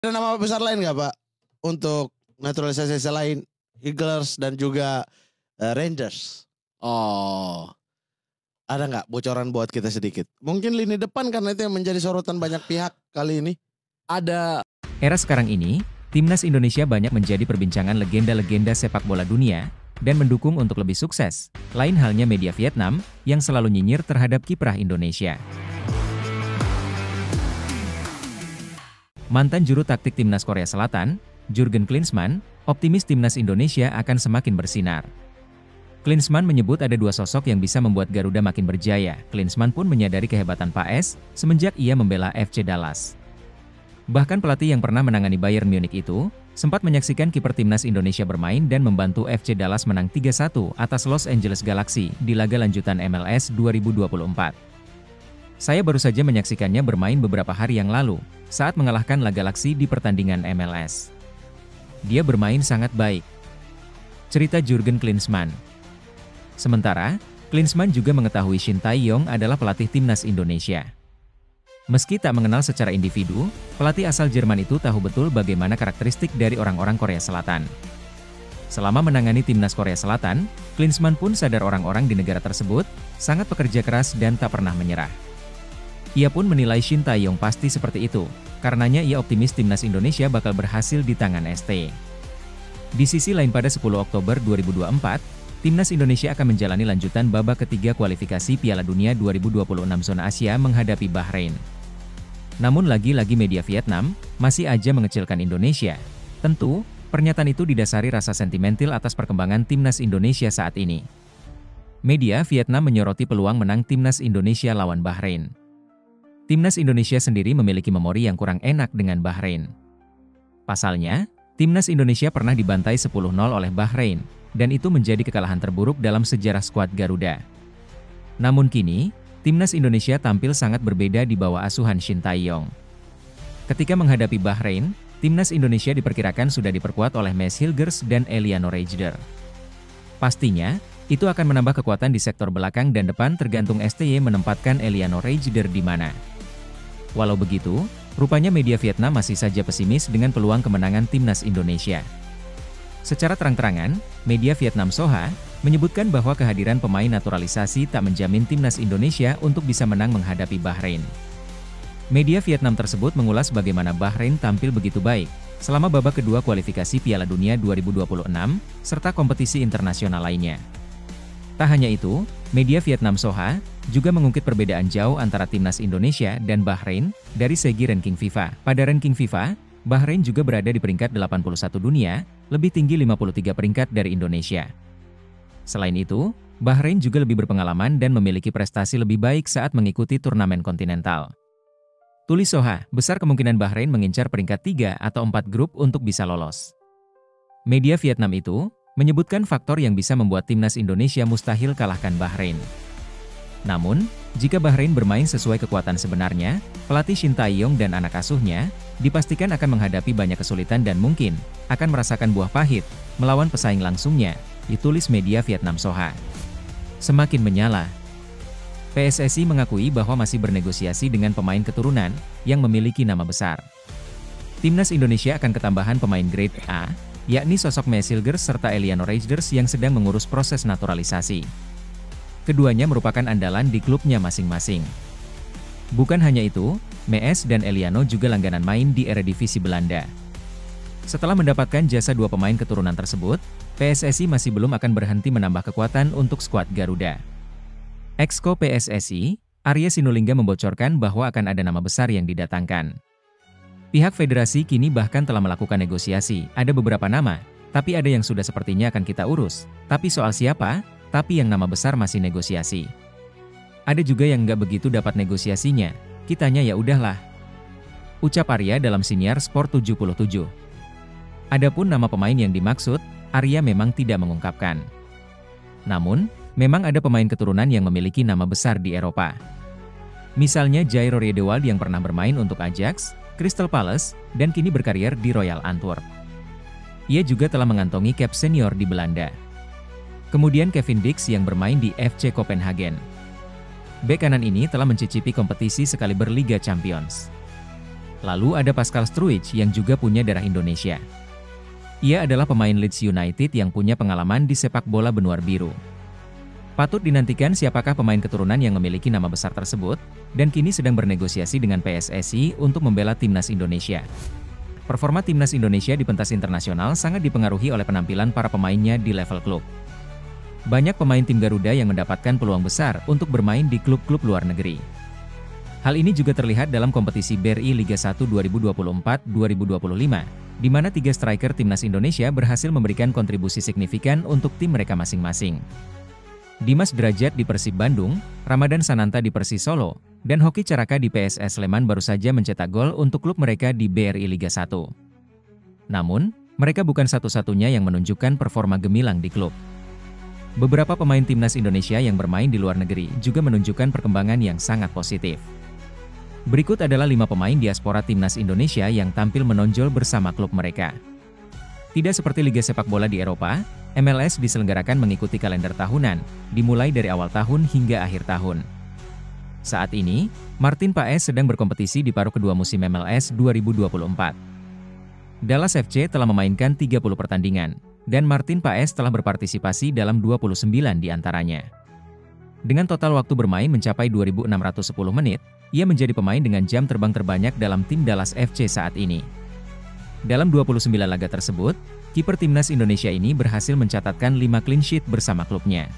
Ada nama besar lain nggak Pak untuk naturalisasi selain Eagles dan juga Rangers? Oh, Ada nggak bocoran buat kita sedikit? Mungkin lini depan karena itu yang menjadi sorotan banyak pihak kali ini. ada. Era sekarang ini, Timnas Indonesia banyak menjadi perbincangan legenda-legenda sepak bola dunia, dan mendukung untuk lebih sukses. Lain halnya media Vietnam, yang selalu nyinyir terhadap kiprah Indonesia. Mantan juru taktik Timnas Korea Selatan, Jurgen Klinsmann, optimis Timnas Indonesia akan semakin bersinar. Klinsmann menyebut ada dua sosok yang bisa membuat Garuda makin berjaya. Klinsmann pun menyadari kehebatan Pak S, semenjak ia membela FC Dallas. Bahkan pelatih yang pernah menangani Bayern Munich itu, sempat menyaksikan kiper Timnas Indonesia bermain dan membantu FC Dallas menang 3-1 atas Los Angeles Galaxy di laga lanjutan MLS 2024. Saya baru saja menyaksikannya bermain beberapa hari yang lalu, saat mengalahkan La Galaxy di pertandingan MLS. Dia bermain sangat baik. Cerita Jurgen Klinsmann. Sementara, Klinsmann juga mengetahui Shin Tae-yong adalah pelatih Timnas Indonesia. Meski tak mengenal secara individu, pelatih asal Jerman itu tahu betul bagaimana karakteristik dari orang-orang Korea Selatan. Selama menangani Timnas Korea Selatan, Klinsmann pun sadar orang-orang di negara tersebut sangat pekerja keras dan tak pernah menyerah. Ia pun menilai Shin Tae-yong pasti seperti itu, karenanya ia optimis Timnas Indonesia bakal berhasil di tangan ST. Di sisi lain pada 10 Oktober 2024, Timnas Indonesia akan menjalani lanjutan babak ketiga kualifikasi Piala Dunia 2026 zona Asia menghadapi Bahrain. Namun lagi-lagi media Vietnam masih aja mengecilkan Indonesia. Tentu, pernyataan itu didasari rasa sentimental atas perkembangan Timnas Indonesia saat ini. Media Vietnam menyoroti peluang menang Timnas Indonesia lawan Bahrain. Timnas Indonesia sendiri memiliki memori yang kurang enak dengan Bahrain. Pasalnya, Timnas Indonesia pernah dibantai 10-0 oleh Bahrain, dan itu menjadi kekalahan terburuk dalam sejarah skuad Garuda. Namun kini, Timnas Indonesia tampil sangat berbeda di bawah asuhan Shin Tae-yong. Ketika menghadapi Bahrain, Timnas Indonesia diperkirakan sudah diperkuat oleh Mads Hilgers dan Eliano Reijder. Pastinya, itu akan menambah kekuatan di sektor belakang dan depan tergantung STY menempatkan Eliano Reijder di mana. Walau begitu, rupanya media Vietnam masih saja pesimis dengan peluang kemenangan Timnas Indonesia. Secara terang-terangan, media Vietnam Soha menyebutkan bahwa kehadiran pemain naturalisasi tak menjamin Timnas Indonesia untuk bisa menang menghadapi Bahrain. Media Vietnam tersebut mengulas bagaimana Bahrain tampil begitu baik selama babak kedua kualifikasi Piala Dunia 2026, serta kompetisi internasional lainnya. Tak hanya itu, media Vietnam Soha juga mengungkit perbedaan jauh antara Timnas Indonesia dan Bahrain dari segi ranking FIFA. Pada ranking FIFA, Bahrain juga berada di peringkat 81 dunia, lebih tinggi 53 peringkat dari Indonesia. Selain itu, Bahrain juga lebih berpengalaman dan memiliki prestasi lebih baik saat mengikuti turnamen kontinental. Tulis Soha, besar kemungkinan Bahrain mengincar peringkat 3 atau 4 grup untuk bisa lolos. Media Vietnam itu menyebutkan faktor yang bisa membuat Timnas Indonesia mustahil kalahkan Bahrain. Namun, jika Bahrain bermain sesuai kekuatan sebenarnya, pelatih Shin Tae-yong dan anak asuhnya dipastikan akan menghadapi banyak kesulitan dan mungkin akan merasakan buah pahit melawan pesaing langsungnya, ditulis media Vietnam Soha. Semakin menyala. PSSI mengakui bahwa masih bernegosiasi dengan pemain keturunan yang memiliki nama besar. Timnas Indonesia akan ketambahan pemain grade A, yakni sosok Mads Hilgers serta Eliano Reijder yang sedang mengurus proses naturalisasi. Keduanya merupakan andalan di klubnya masing-masing. Bukan hanya itu, Mads dan Eliano juga langganan main di Eredivisie Belanda. Setelah mendapatkan jasa dua pemain keturunan tersebut, PSSI masih belum akan berhenti menambah kekuatan untuk skuad Garuda. Exco PSSI, Arya Sinulinga membocorkan bahwa akan ada nama besar yang didatangkan. Pihak federasi kini bahkan telah melakukan negosiasi, ada beberapa nama, tapi ada yang sudah sepertinya akan kita urus. Tapi soal siapa? Tapi yang nama besar masih negosiasi. Ada juga yang nggak begitu dapat negosiasinya, kitanya ya udahlah. Ucap Arya dalam Siniar Sport 77. Adapun nama pemain yang dimaksud, Arya memang tidak mengungkapkan. Namun, memang ada pemain keturunan yang memiliki nama besar di Eropa. Misalnya Jairo Riedewald yang pernah bermain untuk Ajax, Crystal Palace, dan kini berkarier di Royal Antwerp. Ia juga telah mengantongi cap senior di Belanda. Kemudian Kevin Dix yang bermain di FC Copenhagen. Bek kanan ini telah mencicipi kompetisi sekaliber Liga Champions. Lalu ada Pascal Struijk yang juga punya darah Indonesia. Ia adalah pemain Leeds United yang punya pengalaman di sepak bola benua biru. Patut dinantikan siapakah pemain keturunan yang memiliki nama besar tersebut, dan kini sedang bernegosiasi dengan PSSI untuk membela timnas Indonesia. Performa timnas Indonesia di pentas internasional sangat dipengaruhi oleh penampilan para pemainnya di level klub. Banyak pemain tim Garuda yang mendapatkan peluang besar untuk bermain di klub-klub luar negeri. Hal ini juga terlihat dalam kompetisi BRI Liga 1 2024-2025. Di mana 3 striker timnas Indonesia berhasil memberikan kontribusi signifikan untuk tim mereka masing-masing. Dimas Derajat di Persib Bandung, Ramadan Sananta di Persis Solo, dan Hoki Caraka di PSS Sleman baru saja mencetak gol untuk klub mereka di BRI Liga 1. Namun, mereka bukan satu-satunya yang menunjukkan performa gemilang di klub. Beberapa pemain timnas Indonesia yang bermain di luar negeri juga menunjukkan perkembangan yang sangat positif. Berikut adalah 5 pemain diaspora timnas Indonesia yang tampil menonjol bersama klub mereka. Tidak seperti Liga Sepak Bola di Eropa, MLS diselenggarakan mengikuti kalender tahunan, dimulai dari awal tahun hingga akhir tahun. Saat ini, Martin Paes sedang berkompetisi di paruh kedua musim MLS 2024. Dallas FC telah memainkan 30 pertandingan, dan Martin Paes telah berpartisipasi dalam 29 diantaranya. Dengan total waktu bermain mencapai 2.610 menit, ia menjadi pemain dengan jam terbang terbanyak dalam tim Dallas FC saat ini. Dalam 29 laga tersebut, kiper timnas Indonesia ini berhasil mencatatkan 5 clean sheet bersama klubnya.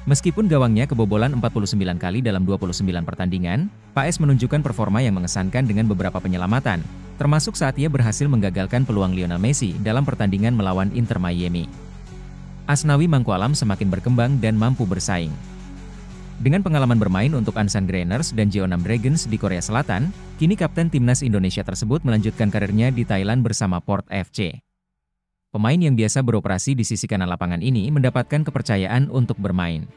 Meskipun gawangnya kebobolan 49 kali dalam 29 pertandingan, Paes menunjukkan performa yang mengesankan dengan beberapa penyelamatan, termasuk saat ia berhasil menggagalkan peluang Lionel Messi dalam pertandingan melawan Inter Miami. Asnawi Mangkualam semakin berkembang dan mampu bersaing. Dengan pengalaman bermain untuk Ansan Greiners dan Jeonnam Dragons di Korea Selatan, kini kapten timnas Indonesia tersebut melanjutkan karirnya di Thailand bersama Port FC. Pemain yang biasa beroperasi di sisi kanan lapangan ini mendapatkan kepercayaan untuk bermain.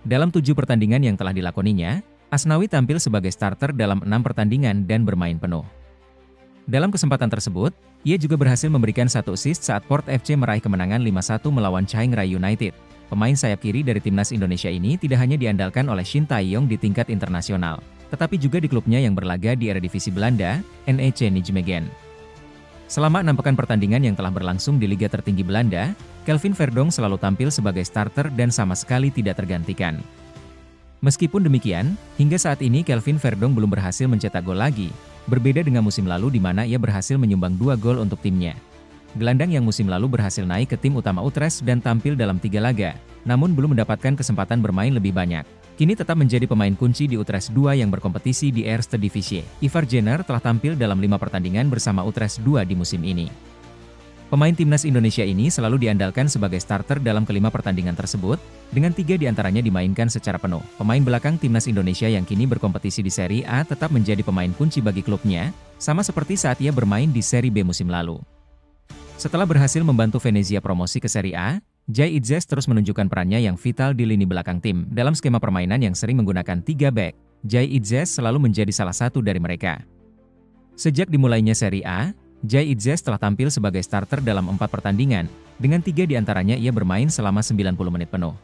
Dalam 7 pertandingan yang telah dilakoninya, Asnawi tampil sebagai starter dalam 6 pertandingan dan bermain penuh. Dalam kesempatan tersebut, ia juga berhasil memberikan 1 assist saat Port FC meraih kemenangan 5-1 melawan Chiang Rai United. Pemain sayap kiri dari timnas Indonesia ini tidak hanya diandalkan oleh Shin Tae-yong di tingkat internasional, tetapi juga di klubnya yang berlaga di Eredivisie Belanda, NEC Nijmegen. Selama 6 pekan pertandingan yang telah berlangsung di liga tertinggi Belanda, Kelvin Verdonk selalu tampil sebagai starter dan sama sekali tidak tergantikan. Meskipun demikian, hingga saat ini Kelvin Verdonk belum berhasil mencetak gol lagi, berbeda dengan musim lalu di mana ia berhasil menyumbang 2 gol untuk timnya. Gelandang yang musim lalu berhasil naik ke tim utama Utrecht dan tampil dalam 3 laga, namun belum mendapatkan kesempatan bermain lebih banyak. Kini tetap menjadi pemain kunci di Utrecht 2 yang berkompetisi di Eerste Divisie. Ivar Jenner telah tampil dalam 5 pertandingan bersama Utrecht 2 di musim ini. Pemain timnas Indonesia ini selalu diandalkan sebagai starter dalam kelima pertandingan tersebut, dengan 3 diantaranya dimainkan secara penuh. Pemain belakang timnas Indonesia yang kini berkompetisi di Serie A tetap menjadi pemain kunci bagi klubnya, sama seperti saat ia bermain di Serie B musim lalu. Setelah berhasil membantu Venezia promosi ke Serie A, Jai Itzes terus menunjukkan perannya yang vital di lini belakang tim. Dalam skema permainan yang sering menggunakan 3 back, Jai Itzes selalu menjadi salah satu dari mereka. Sejak dimulainya Serie A, Jai Itzes telah tampil sebagai starter dalam 4 pertandingan, dengan 3 diantaranya ia bermain selama 90 menit penuh.